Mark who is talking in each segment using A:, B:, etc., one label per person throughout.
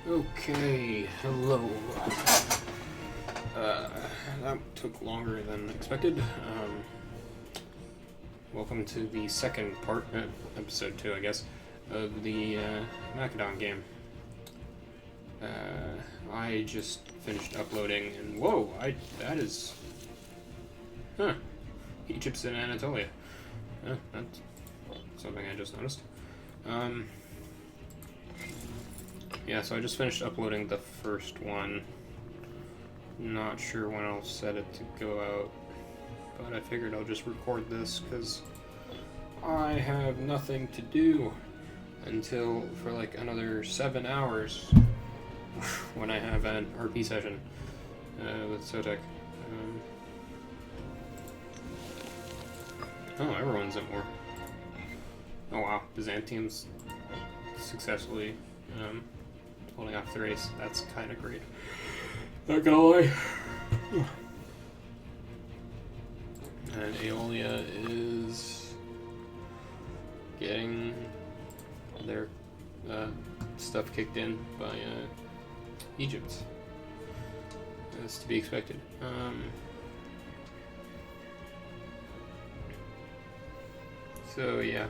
A: Okay, hello. That took longer than expected. Welcome to the second part, episode 2, I guess, of the Macedon game. I just finished uploading, and whoa, that is... Huh. Egypt's in Anatolia. That's something I just noticed. Yeah, so I just finished uploading the first one. Not sure when I'll set it to go out, but I figured I'll just record this because I have nothing to do until for like another 7 hours when I have an RP session with Sotek. Oh, everyone's at war. Oh wow, Byzantium's successfully holding off the race. That's kind of great. Not gonna lie. And Aeolia is getting their stuff kicked in by Egypt. That's to be expected. So yeah,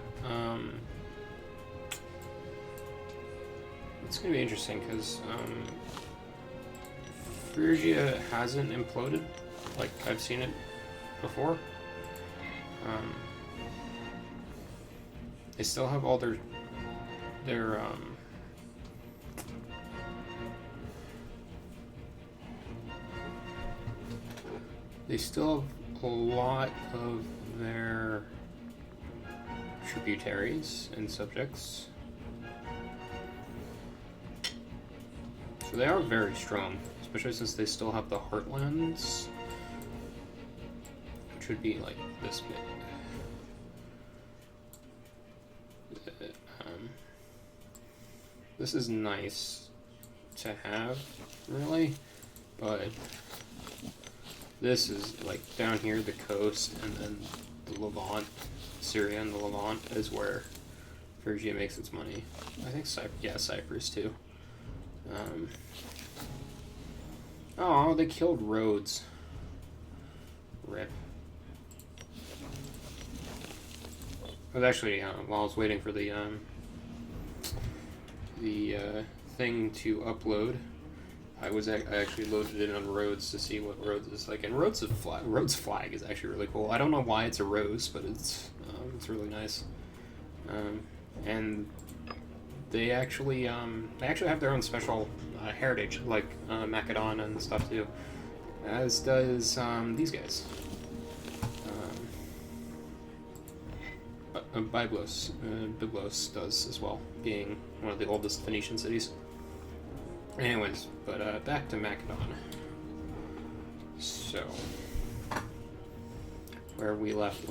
A: it's going to be interesting because Phrygia hasn't imploded like I've seen it before. They still have all their they still have a lot of their tributaries and subjects. So they are very strong, especially since they still have the heartlands, which would be like this bit. This is nice to have, really, but this is like down here, the coast, and then the Levant, Syria and the Levant is where Phrygia makes its money. I think Cyprus too. Oh, they killed Rhodes. Rip. I was actually, while I was waiting for the thing to upload, I actually loaded it on Rhodes to see what Rhodes is like. And Rhodes' flag is actually really cool. I don't know why it's a rose, but it's really nice. And they actually have their own special heritage, like Macedon and stuff too, as does these guys. Byblos does as well, being one of the oldest Phoenician cities. Anyways, but back to Macedon. So, where we left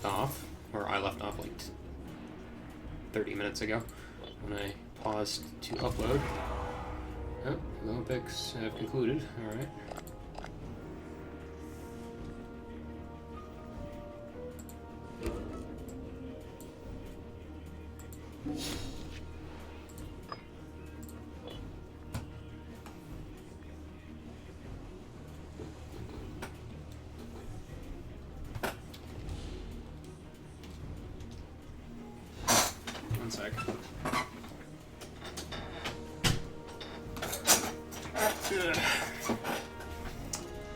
A: off, or I left off like 30 minutes ago, when I paused to upload. Oh, the Olympics have concluded. All right. One sec.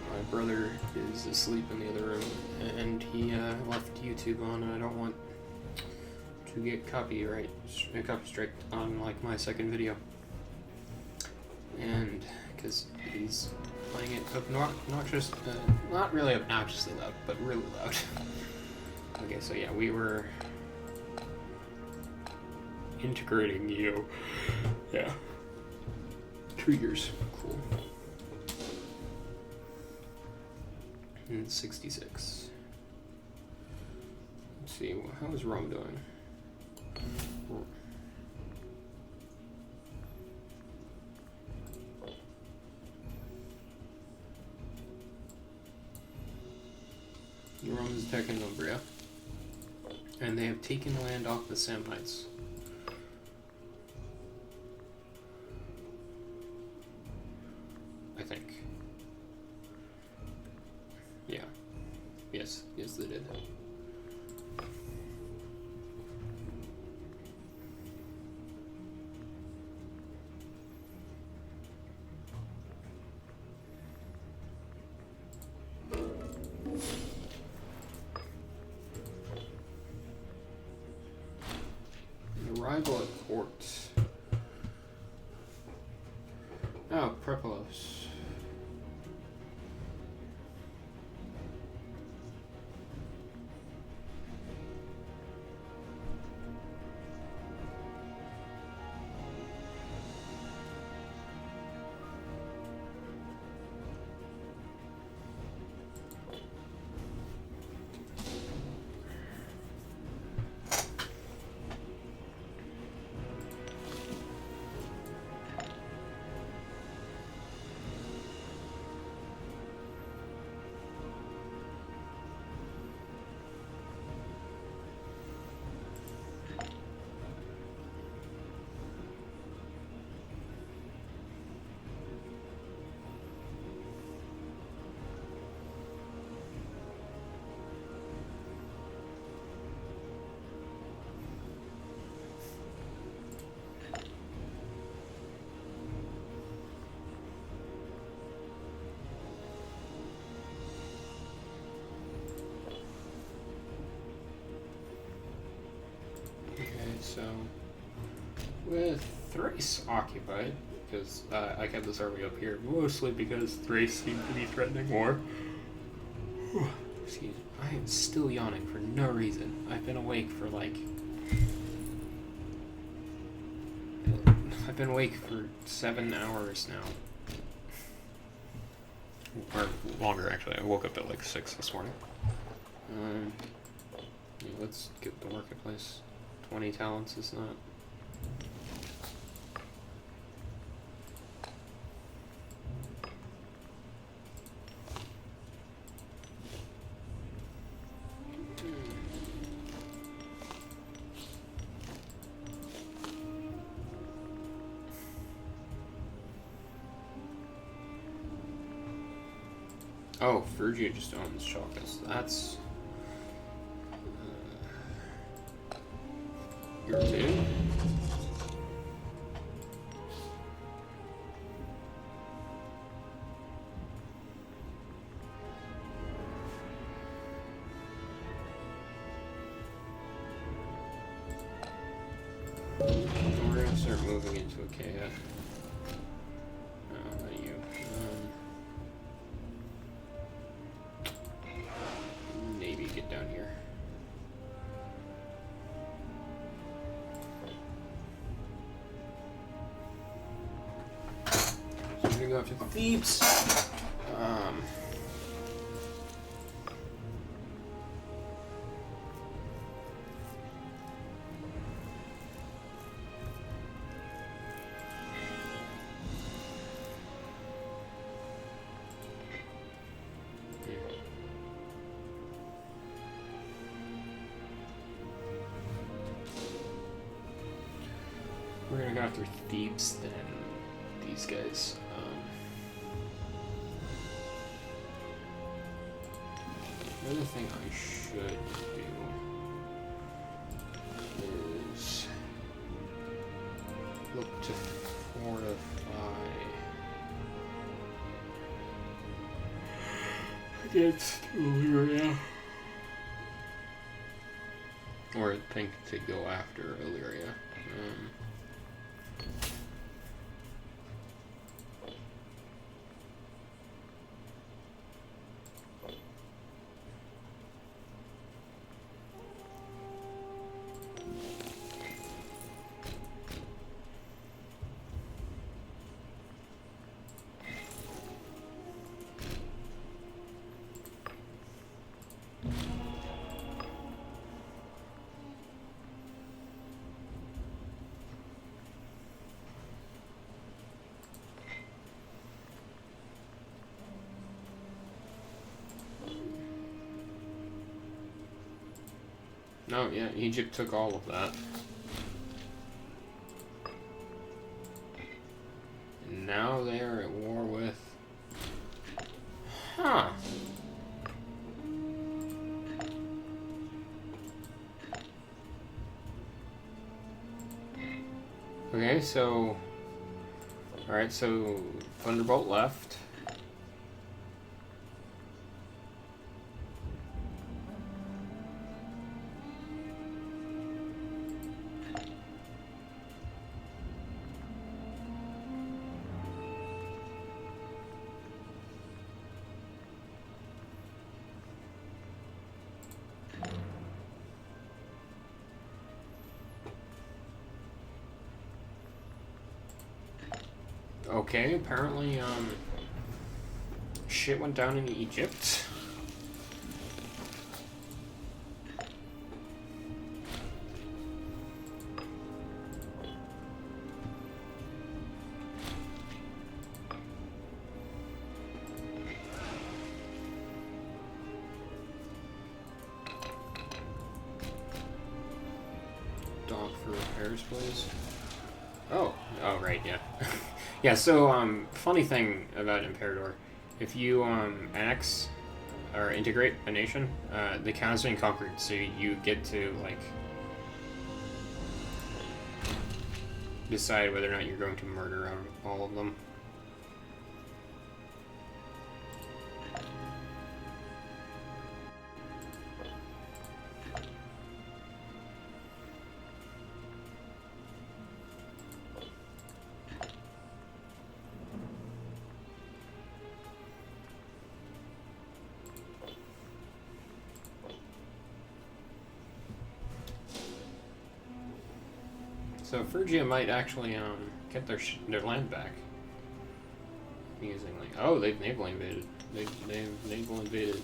A: My brother is asleep in the other room, and he left YouTube on, and I don't want to get copy strike on like my second video, and because he's playing it not really obnoxiously loud, but really loud. Okay, so yeah, we were integrating you. Yeah. Triggers. Cool. And 66. Let's see, how is Rome doing? Rome is attacking Umbria, and they have taken land off the Samnites. think. Yeah. Yes, they did. Arrival at court. Oh, Prepolos. So, with Thrace occupied, because I kept this army up here, mostly because Thrace seemed to be threatening more. Excuse me. I am still yawning for no reason. I've been awake for I've been awake for 7 hours now. Or longer, actually. I woke up at 6 this morning. Yeah, let's get the marketplace. 20 talents is not. Oh, Phrygia just owns Chalkus. That's irritating. We're gonna start moving into a KF. Oh, not you. Navy, get down here. So we're gonna go after Thebes. We're gonna go after Thebes, then these guys. The other thing I should do is look to fortify against Illyria. Or think to go after Illyria. No, yeah, Egypt took all of that. And now they are at war with Okay, so... Alright, so Thunderbolt left. Okay, apparently, shit went down in Egypt. Dock for repairs, please. Oh, right, yeah. Yeah, so, funny thing about Imperador, if you, annex or integrate a nation, the count's been conquered, so you get to, like, decide whether or not you're going to murder all of them. So Phrygia might actually get their land back. Amusingly, oh, they've naval invaded. They've naval invaded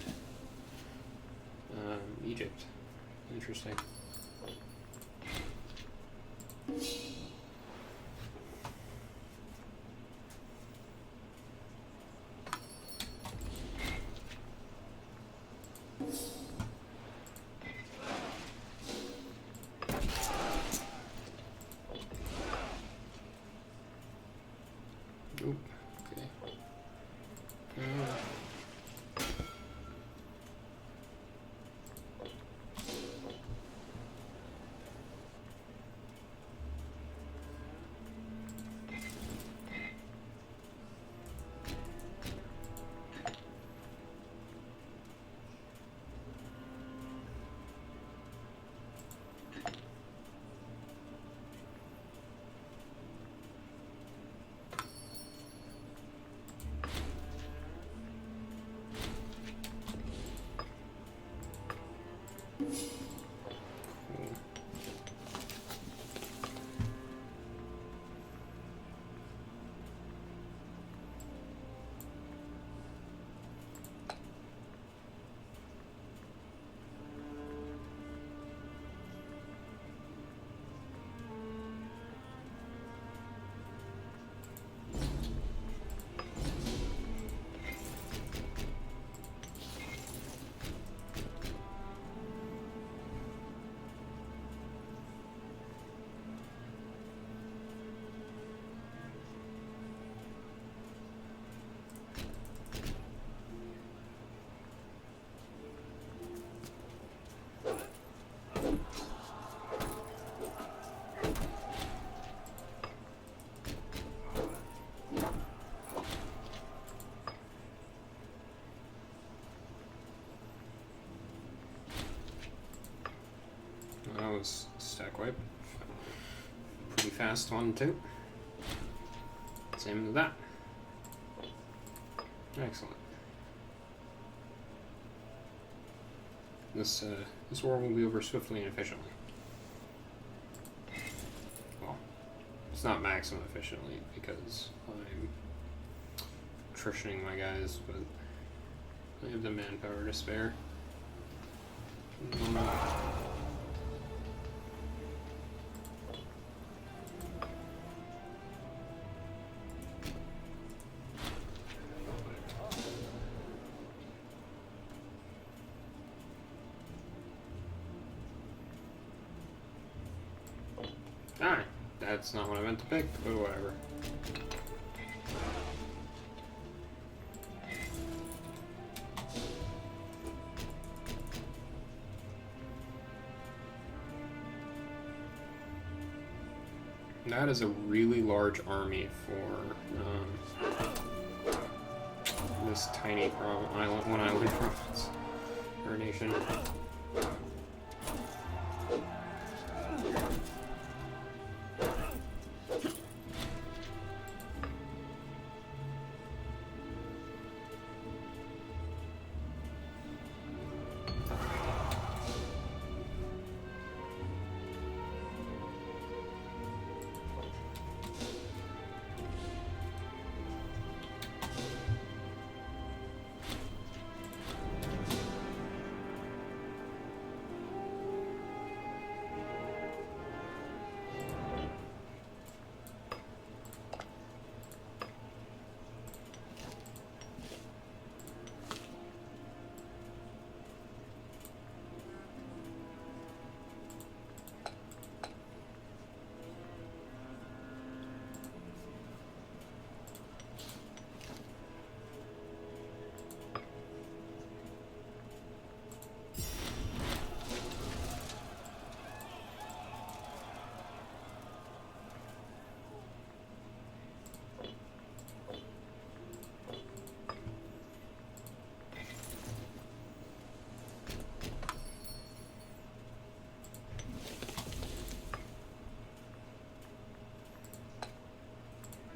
A: Egypt. Interesting. Oop, okay. That was stack wipe. Pretty fast one too. Same as that. Excellent. This war will be over swiftly and efficiently. Well, it's not maximum efficiently because I'm attritioning my guys, but I have the manpower to spare. Ah, that's not what I meant to pick, but whatever. That is a really large army for this tiny one island province or nation.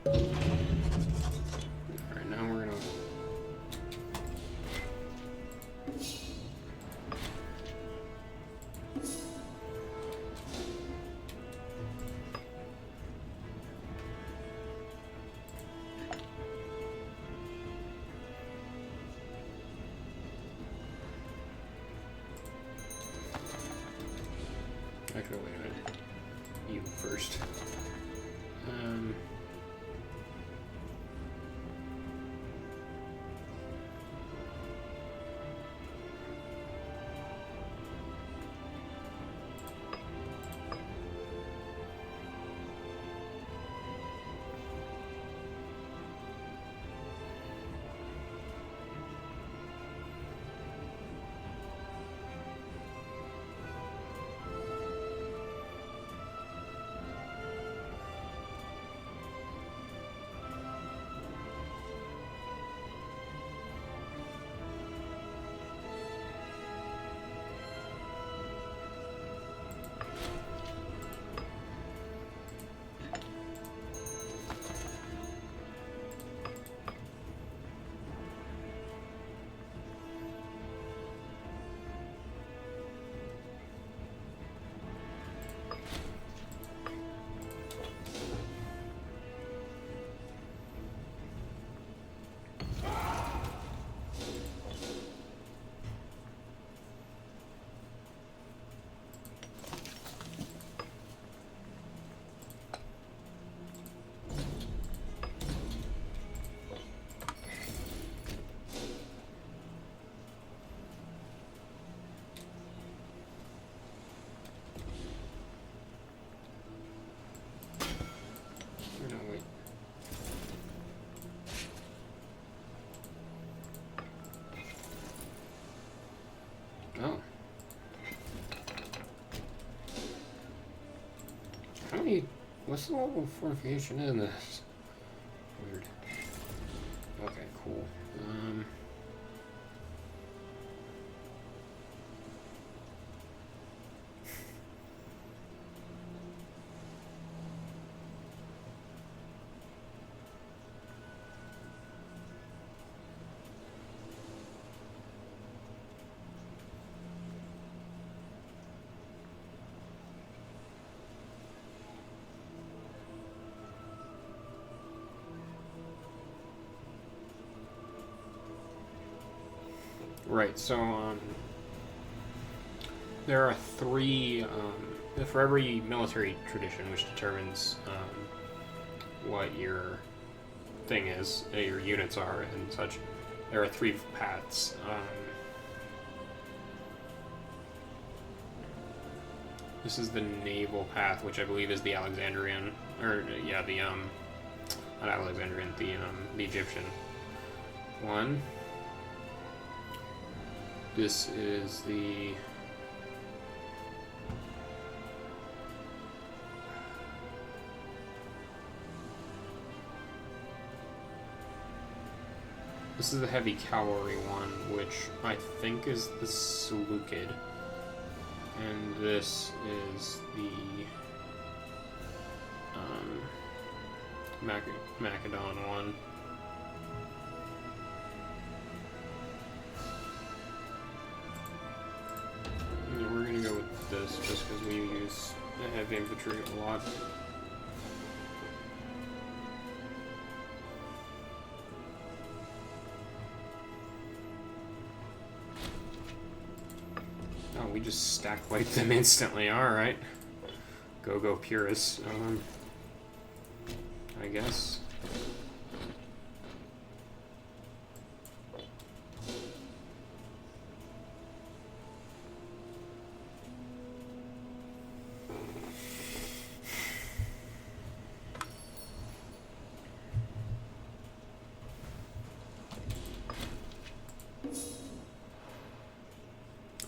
A: Alright, now we're gonna... Actually, wait a minute. You first. No, wait. Oh. How many... What's the level of fortification in this? Weird. Okay, cool. Right, so there are three, for every military tradition, which determines what your thing is, your units are and such, there are three paths. This is the naval path, which I believe is the Alexandrian, or yeah, the not Alexandrian, the Egyptian one. This is the This is the heavy cavalry one, which I think is the Seleucid. And this is the Macedon one. Yeah, we're gonna go with this just because we use heavy infantry a lot. Oh, we just stack wipe them instantly. All right, go purists. I guess.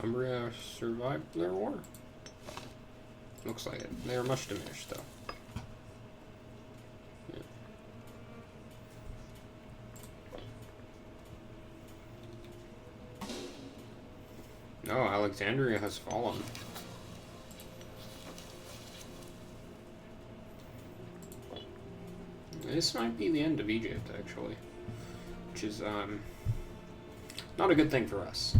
A: Umbria survived their war. Looks like it. They are much diminished, though. No, Alexandria has fallen. This might be the end of Egypt, actually. Which is, not a good thing for us.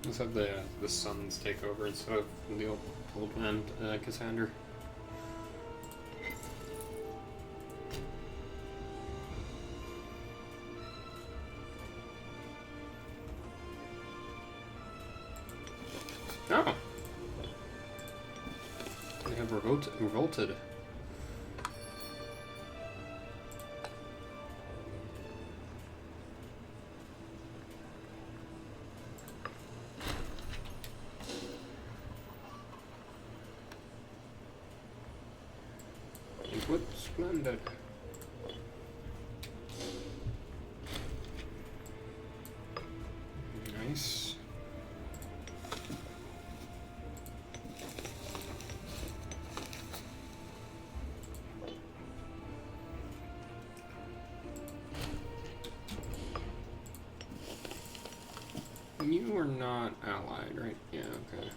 A: Let's have the sons take over instead of the old man Cassander. Oh, they have revolted. What splendid. Nice. You are not allied, right? Yeah, okay.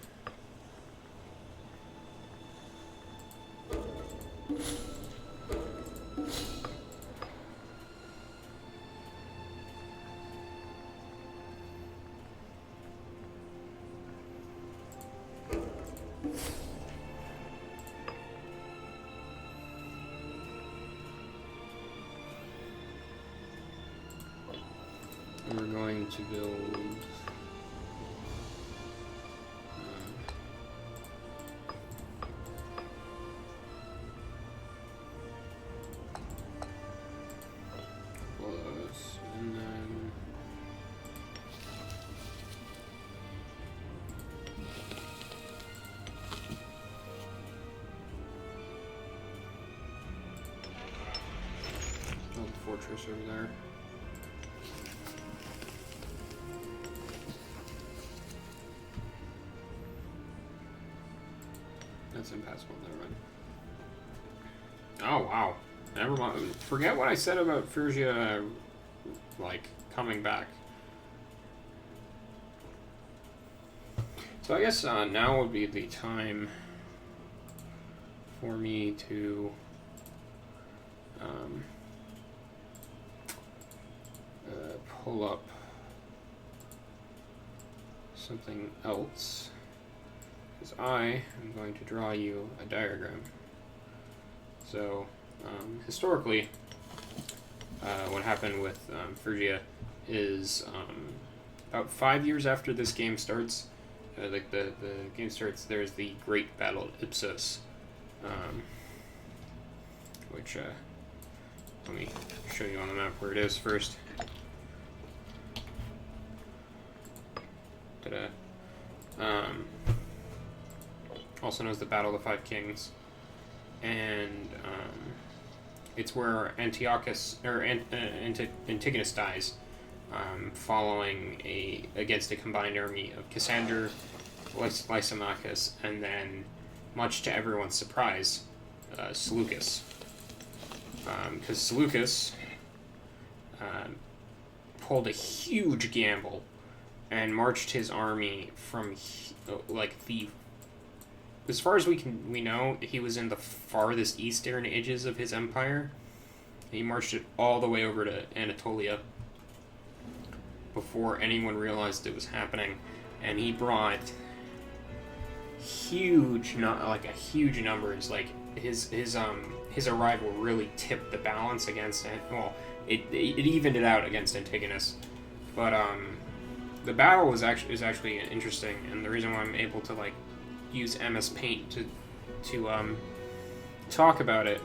A: We're going to build close, and then build the fortress over there. That's impassable, never mind. Oh, wow. Never mind. Forget what I said about Phrygia, like, coming back. So I guess now would be the time for me to pull up something else. Because I am going to draw you a diagram. So, historically, what happened with Phrygia is about 5 years after this game starts, like the game starts, there's the Great Battle at Ipsos, which let me show you on the map where it is first. Also known as the Battle of the Five Kings, and it's where Antiochus or Antigonus dies, following against a combined army of Cassander, Lysimachus, and then, much to everyone's surprise, Seleucus. Because Seleucus pulled a huge gamble and marched his army from as far as we know, he was in the farthest eastern edges of his empire. He marched it all the way over to Anatolia before anyone realized it was happening, and he brought huge numbers. Like his arrival really tipped the balance against it. Well, it evened it out against Antigonus, but the battle is actually interesting, and the reason why I'm able to use MS Paint to talk about it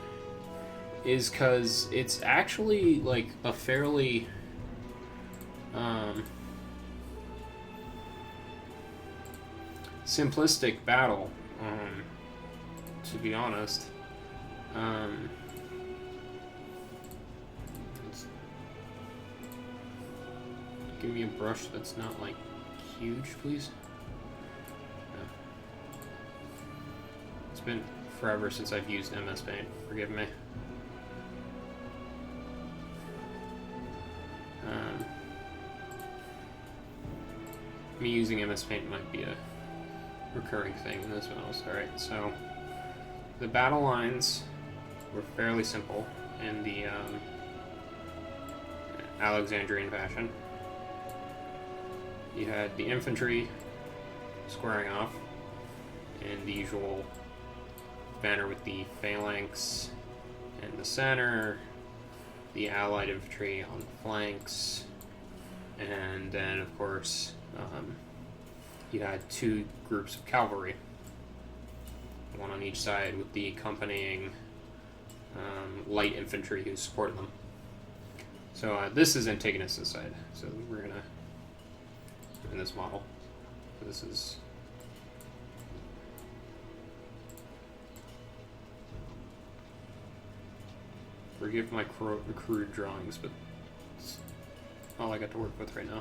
A: is because it's actually a fairly simplistic battle, to be honest. Give me a brush that's not huge, please. It's been forever since I've used MS Paint. Forgive me. Me using MS Paint might be a recurring thing in this house. Alright, so the battle lines were fairly simple in the Alexandrian fashion. You had the infantry squaring off in the usual banner with the phalanx in the center, the allied infantry on the flanks, and then of course you had two groups of cavalry, one on each side with the accompanying light infantry who supported them. So this is Antigonus' side, so we're gonna in this model. This is forgive my crude drawings, but it's all I got to work with right now.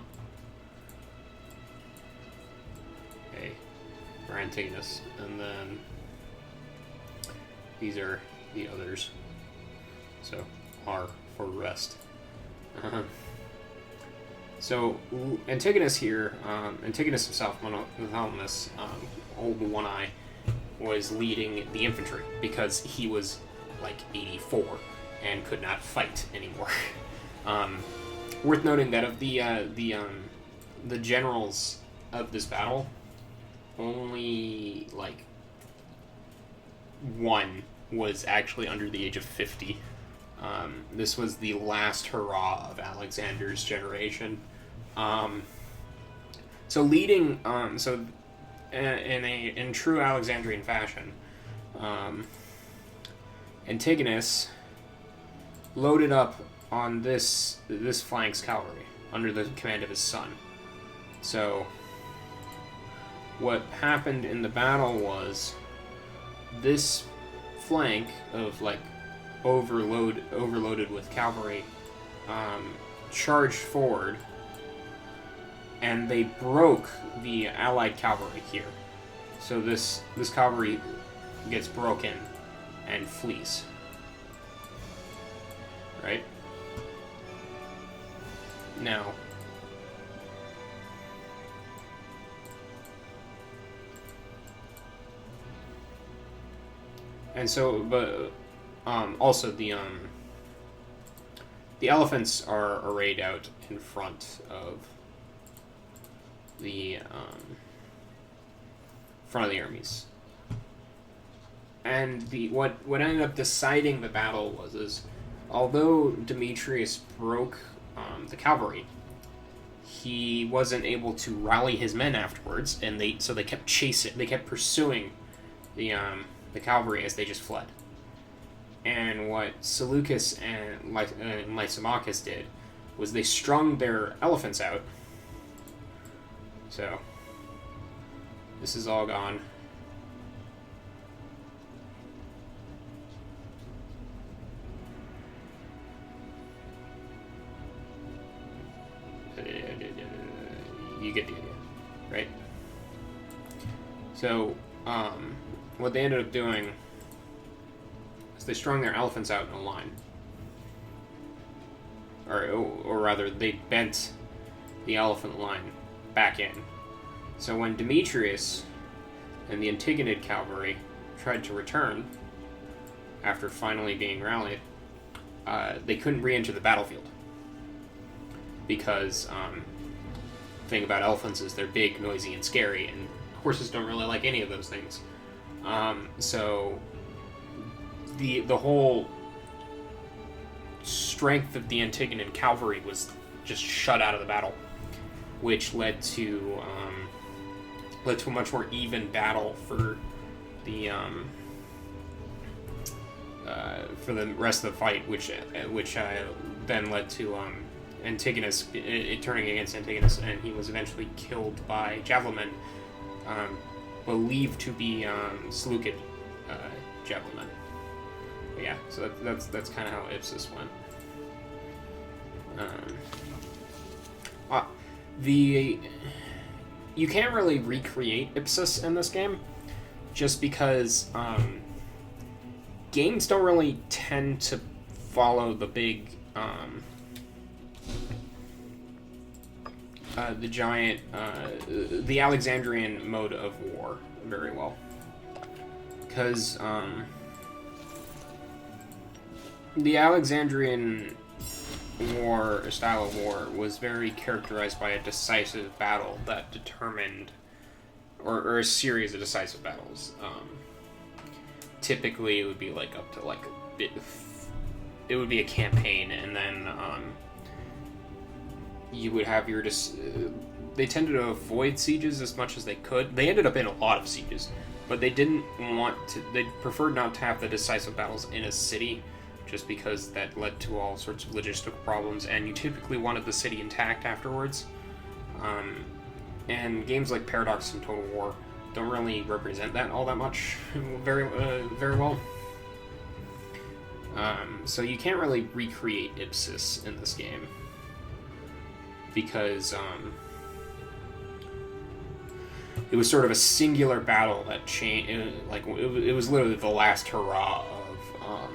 A: Okay, for Antigonus, and then these are the others. So R for rest. So Antigonus here, Antigonus himself, Monothelmus, old One Eye, was leading the infantry because he was 84 and could not fight anymore. Worth noting that of the generals of this battle, only one was actually under the age of 50. This was the last hurrah of Alexander's generation. So leading, in true Alexandrian fashion, Antigonus loaded up on this flank's cavalry under the command of his son. So what happened in the battle was this flank of overloaded with cavalry charged forward, and they broke the allied cavalry here. So this cavalry gets broken and flees. Right? Now, and so, but also the elephants are arrayed out in front of the armies, and what ended up deciding the battle was although Demetrius broke the cavalry, he wasn't able to rally his men afterwards, and they kept pursuing the the cavalry as they just fled. And what Seleucus and Lysimachus did was they strung their elephants out. So, this is all gone. You get the idea, right? So, what they ended up doing is they strung their elephants out in a line. Or rather, they bent the elephant line back in. So when Demetrius and the Antigonid cavalry tried to return, after finally being rallied, they couldn't re-enter the battlefield. Because, the thing about elephants is they're big, noisy, and scary, and horses don't really like any of those things. So the whole strength of the Antigonid cavalry was just shut out of the battle, which led to a much more even battle for the rest of the fight, which then led to Antigonus turning against Antigonus, and he was eventually killed by javelin men, believed to be Seleucid javelin men. But yeah, so that's kind of how Ipsus went. You can't really recreate Ipsus in this game, just because games don't really tend to follow the big the Alexandrian mode of war very well, because the Alexandrian war, style of war, was very characterized by a decisive battle that determined, or a series of decisive battles. Typically, it would be like up to like a bit. It would be a campaign, and then you would have your they tended to avoid sieges as much as they could. They ended up in a lot of sieges, but they didn't want to. They preferred not to have the decisive battles in a city, just because that led to all sorts of logistical problems, and you typically wanted the city intact afterwards. And games like Paradox and Total War don't really represent that all that much very well. So you can't really recreate Ipsus in this game, because it was sort of a singular battle that changed. Like it was literally the last hurrah of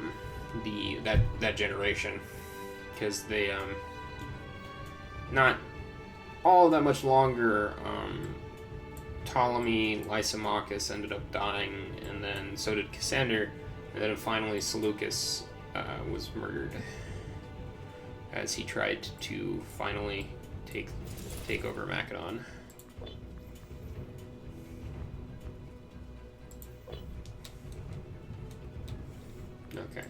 A: that generation, because they not all that much longer. Ptolemy, Lysimachus ended up dying, and then so did Cassander, and then finally Seleucus was murdered as he tried to finally take over Macedon. Okay.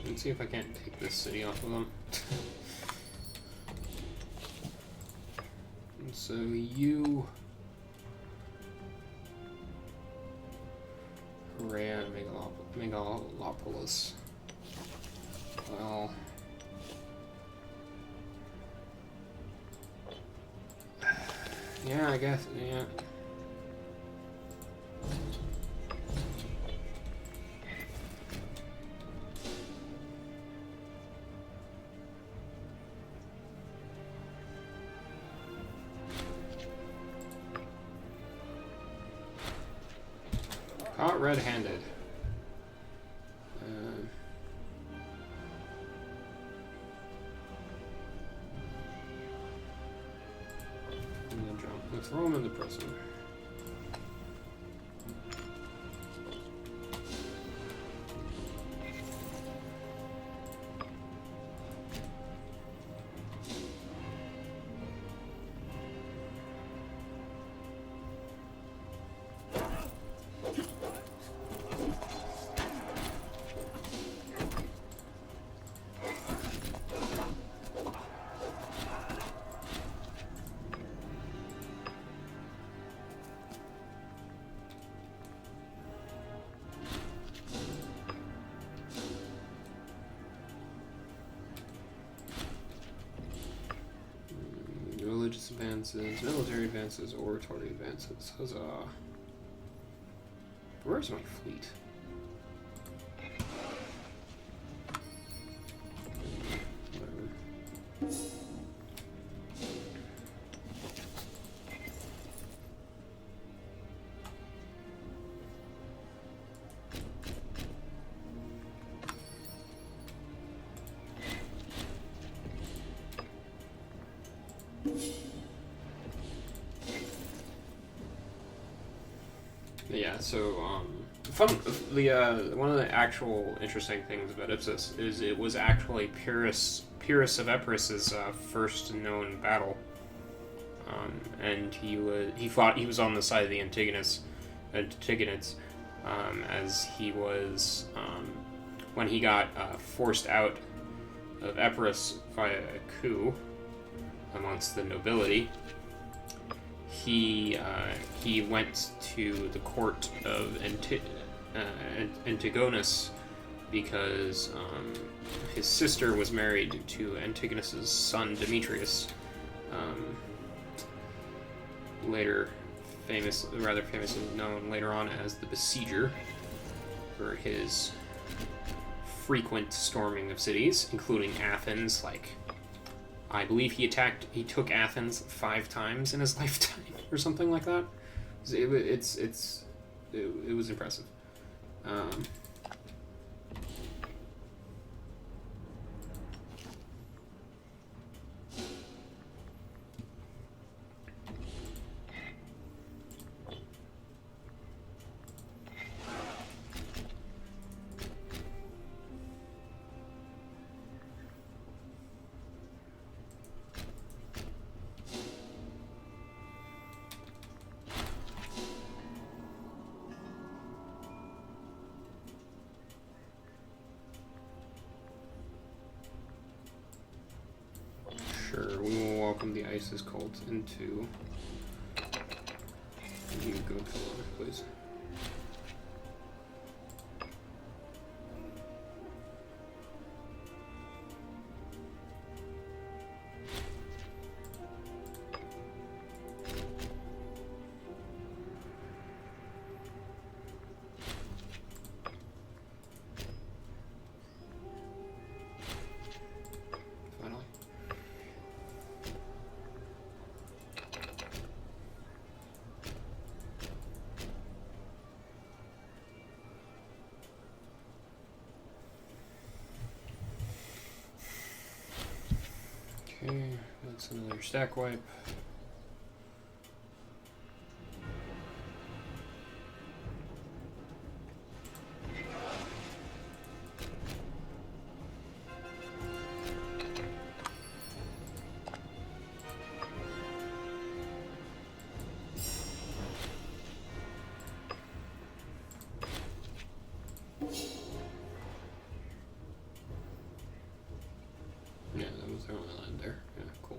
A: Let's see if I can't take this city off of them. And so you, Rhea, Megalopolis. Well, yeah, I guess, yeah. Caught red-handed. Let's throw him in the prison. advances, military advances, oratory advances. Huzzah. Where's my fleet? Whatever. Yeah, so one of the actual interesting things about Ipsus is it was actually Pyrrhus of Epirus's first known battle, and he was on the side of the Antigonids, as he was when he got forced out of Epirus via a coup amongst the nobility. He went to the court of Antigonus because his sister was married to Antigonus's son Demetrius, rather famously known later on as the Besieger, for his frequent storming of cities, including Athens. I believe he took Athens 5 times in his lifetime, or something like that. It was impressive. Sure, we will welcome the ISIS cult into... You go to please. Okay, that's another stack wipe. Yeah, that was their only line there. Yeah, cool.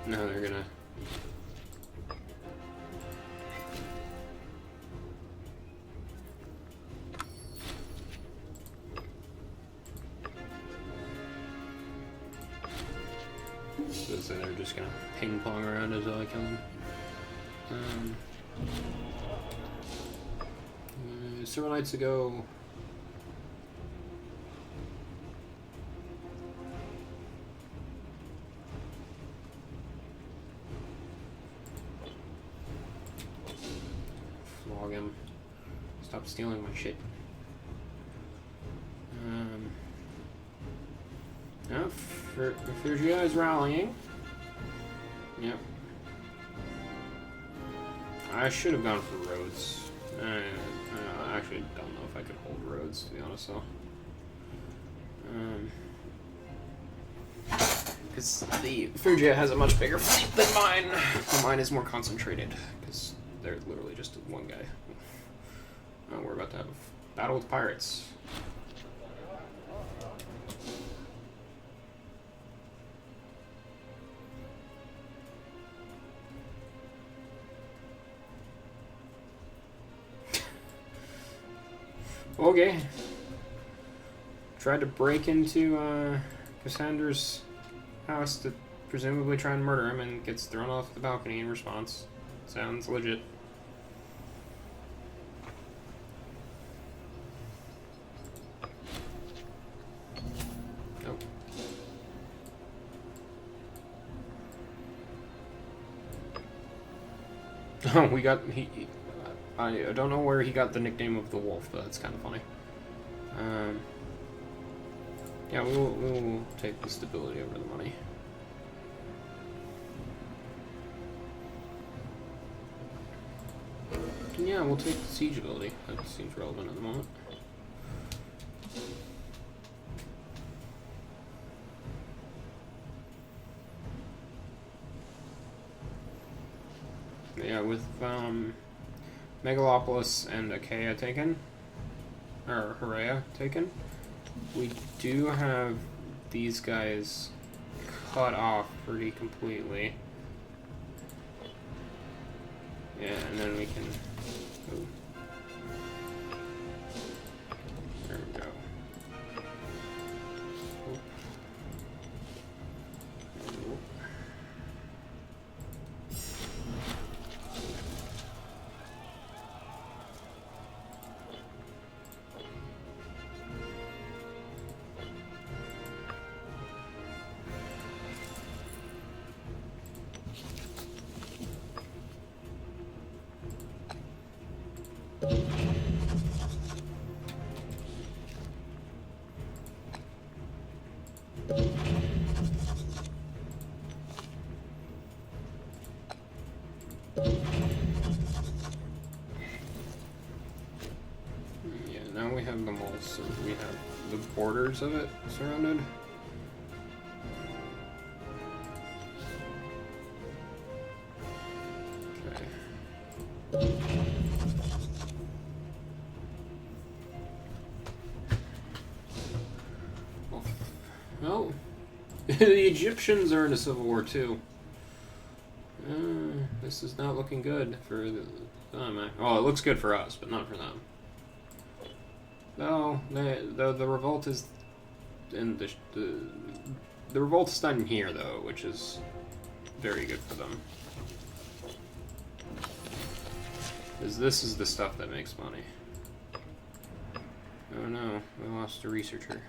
A: Now they're gonna... So they're just gonna ping pong around as I kill them. Several nights ago, flog him. Stop stealing my shit. Now, Phrygia is rallying. Yep. I should have gone for Rhodes. I actually don't know if I could hold Rhodes, to be honest, though. Because the Phrygia has a much bigger fleet than mine. Mine is more concentrated, because they're literally just one guy. We're about to have a battle with pirates. Okay. Tried to break into Cassandra's house to presumably try and murder him and gets thrown off the balcony in response. Sounds legit. Nope. Oh, we got... I don't know where he got the nickname of the wolf, but that's kind of funny. Yeah, we'll take the stability over the money. Yeah, we'll take the siege ability. That seems relevant at the moment. Yeah, with Megalopolis and Achaea taken, or Heraea taken, we do have these guys cut off pretty completely. Yeah, and then we can... Ooh. There we go. Oop. Oop. Yeah, now we have them all, so we have the borders of it surrounded. Okay. Well, the Egyptians are in a civil war too. This is not looking good for the... Oh, it looks good for us, but not for them. No, the revolt is in the revolt is done here though, which is very good for them. Because this is the stuff that makes money. Oh no, we lost a researcher.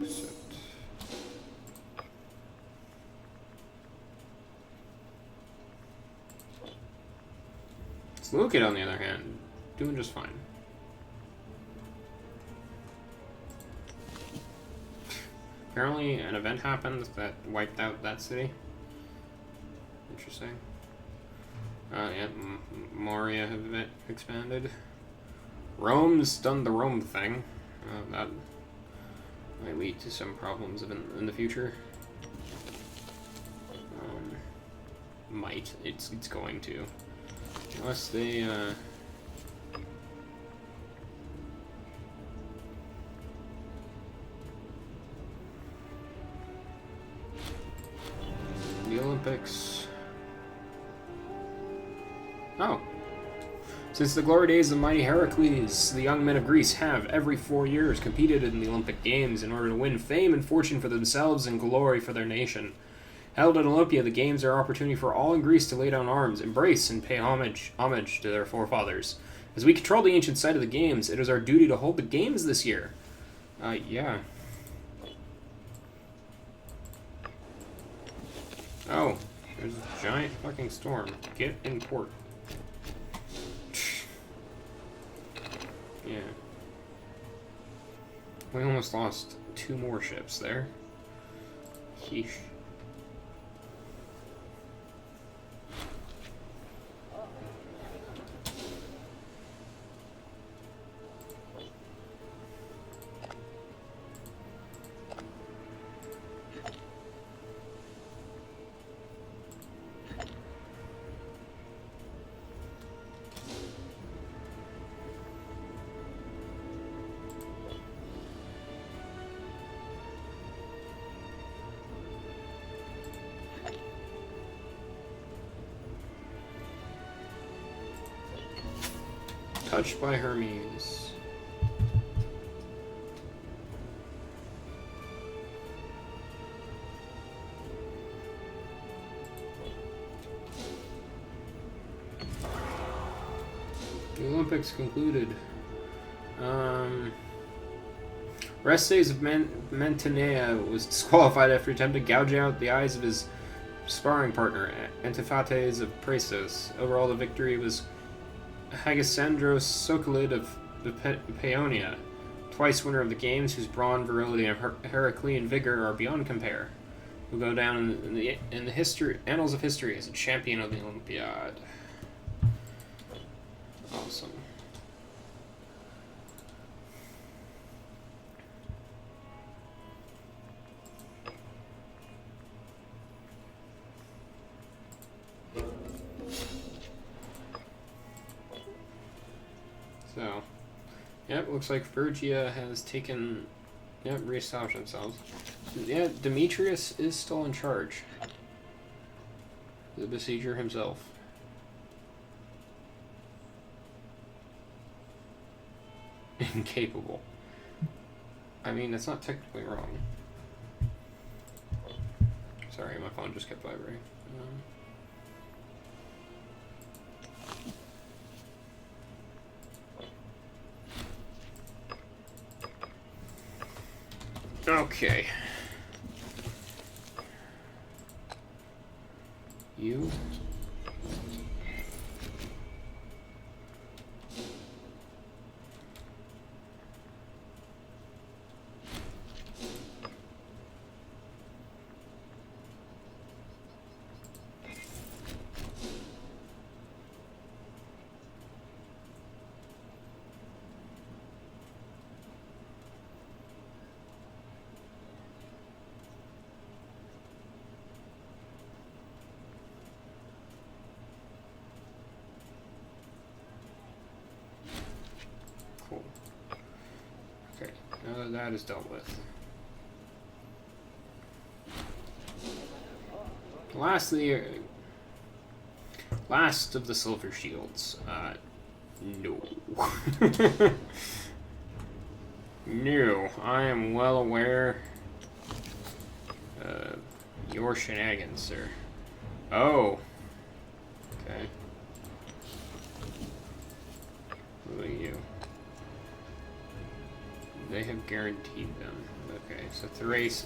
A: Set. Seleucid, on the other hand, doing just fine. Apparently, an event happened that wiped out that city. Interesting. Yeah, Moria have expanded. Rome's done the Rome thing. That might lead to some problems in the future. Might. It's going to. Unless they, the Olympics. Oh. Since the glory days of mighty Heracles, the young men of Greece have, every 4 years, competed in the Olympic Games in order to win fame and fortune for themselves and glory for their nation. Held at Olympia, the games are an opportunity for all in Greece to lay down arms, embrace, and pay homage to their forefathers. As we control the ancient site of the games, it is our duty to hold the games this year. Yeah. Oh, there's a giant fucking storm. Get in port. Yeah. We almost lost 2 more ships there. Yeesh. touched by Hermes. The Olympics concluded. Orestes of Mantinea was disqualified after attempting to gouge out the eyes of his sparring partner, Antiphates of Praesos. Overall, the victory was Hagisandros Sokolid of Paeonia, twice winner of the games, whose brawn, virility, and Heraclean vigor are beyond compare. Will go down in the annals of history as a champion of the Olympiad. Awesome. So, yep, looks like Phrygia has taken, yep, reestablished themselves. Yeah, Demetrius is still in charge. The besieger himself. Incapable. I mean, that's not technically wrong. Sorry, my phone just kept vibrating. Okay. You. Cool. Okay, now that that is dealt with. Last of the silver shields. No. No, I am well aware of your shenanigans, sir. Oh. Okay. Who are you? They have guaranteed them. Okay, so Thrace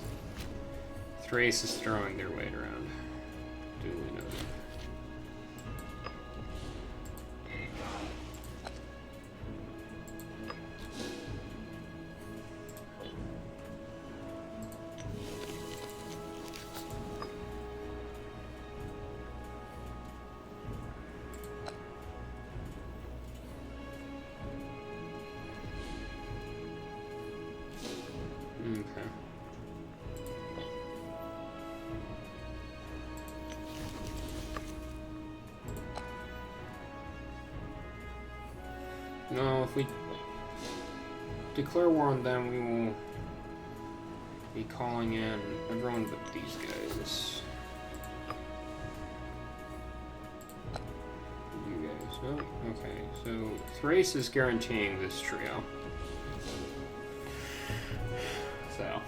A: is throwing their weight around. Duly noted. Okay. No, if we declare war on them, we will be calling in everyone but these guys. You guys. Oh, okay. So Thrace is guaranteeing this trio. So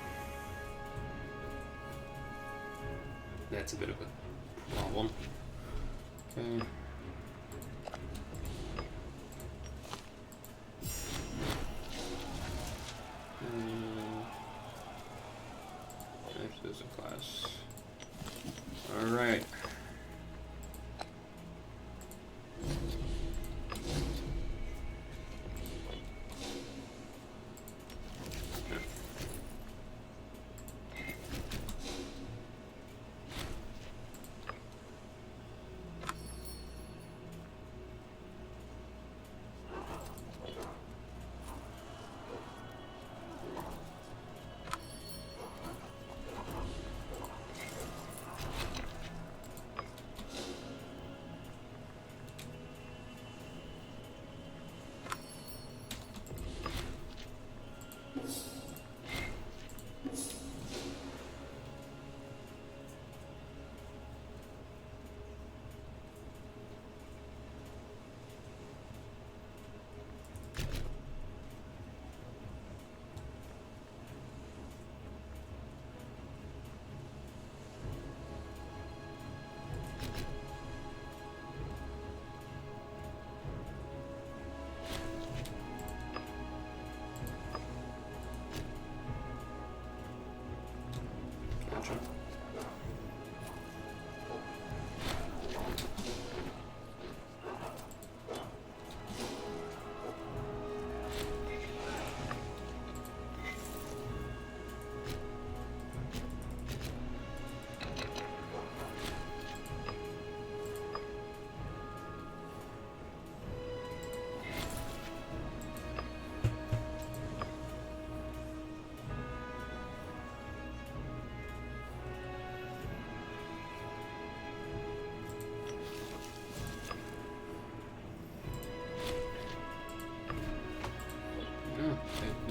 A: that's a bit of a problem. Okay. This is a class. All right.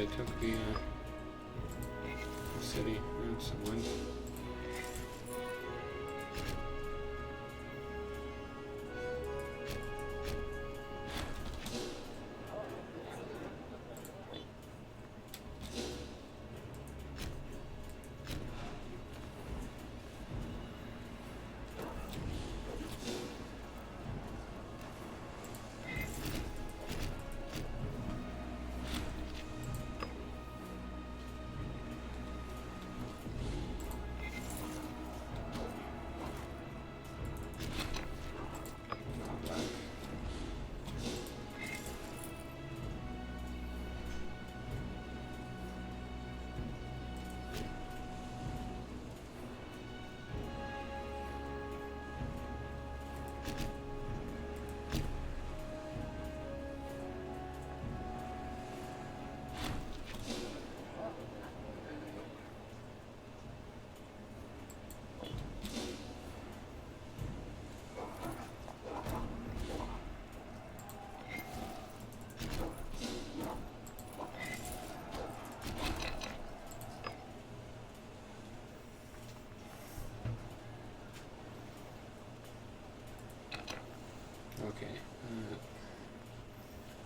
A: they took the city. Oh, someone. Okay.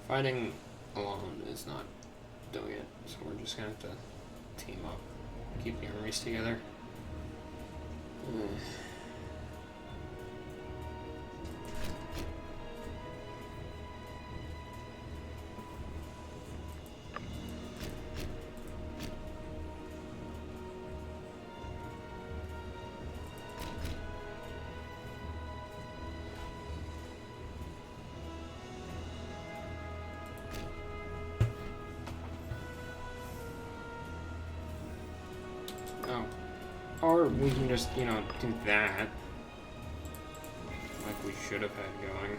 A: Fighting alone is not doing it, so we're just gonna have to team up, keep the armies together. Oh. Or we can just, you know, do that. Like we should have had going.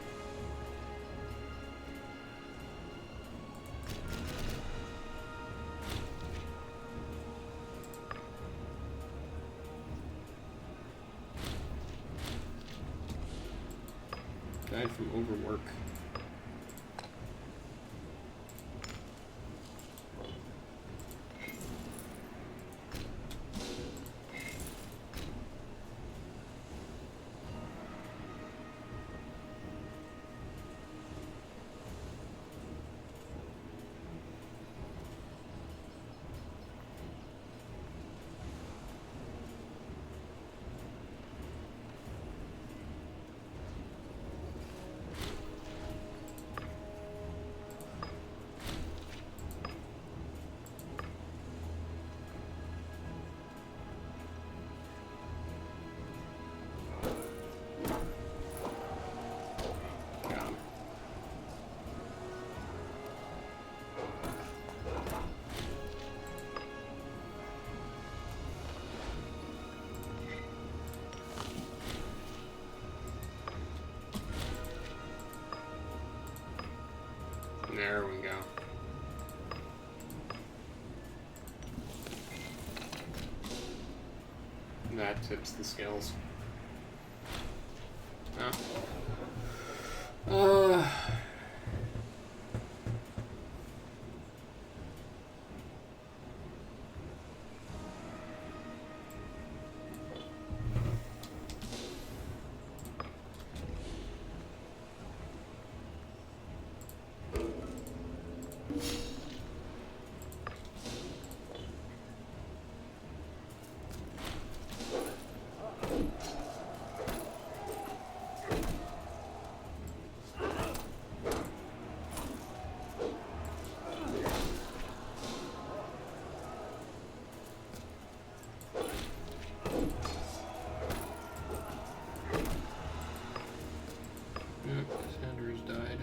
A: Died from overwork. There we go. That tips the scales. Sanders died.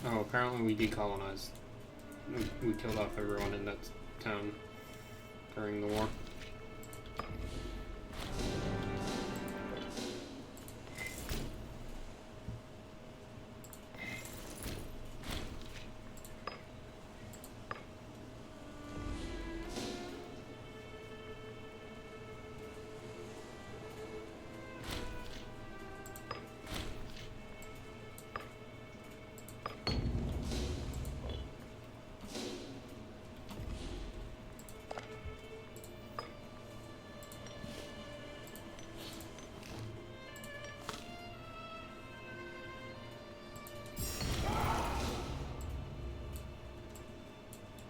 A: Oh, apparently we decolonized. We killed off everyone in that town during the war.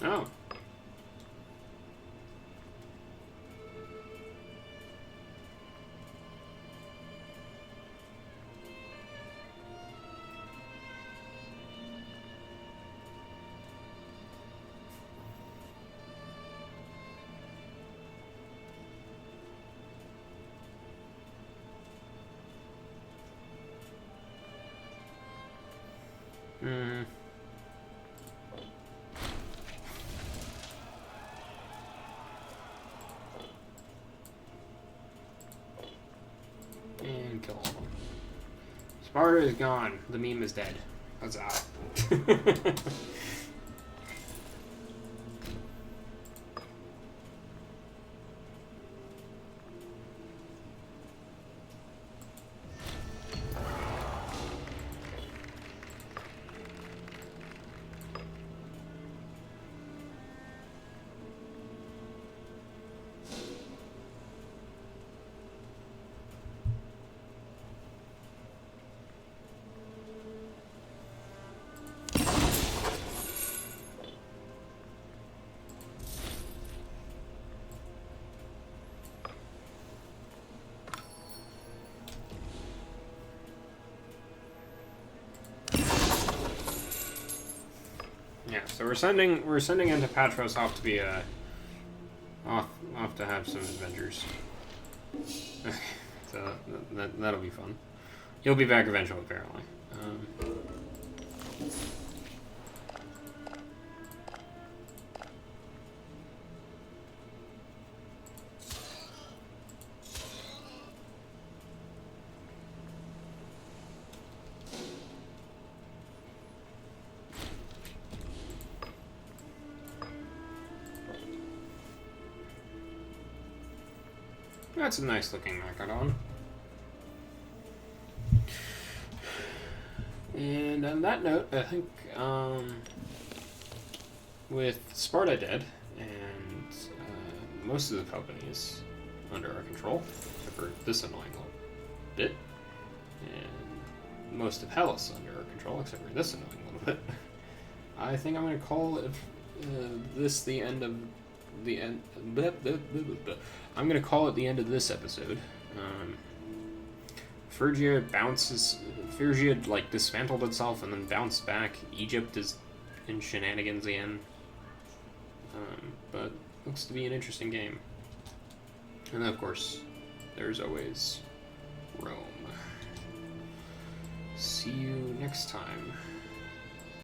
A: Oh. Hmm. And kill all of them. Sparta is gone. The meme is dead. Huzzah. Yeah, so we're sending into Patros off to be off to have some adventures. So that'll be fun. He'll be back eventually, apparently. That's a nice looking Macedon. And on that note, I think with Sparta dead and most of the companies under our control, except for this annoying little bit, and most of Hellas under our control, except for this annoying little bit, I think I'm going to call it, this the end of the end. I'm going to call it the end of this episode. Phrygia like dismantled itself and then bounced back. Egypt is in shenanigans again. But looks to be an interesting game. And then, of course, there's always Rome. See you next time.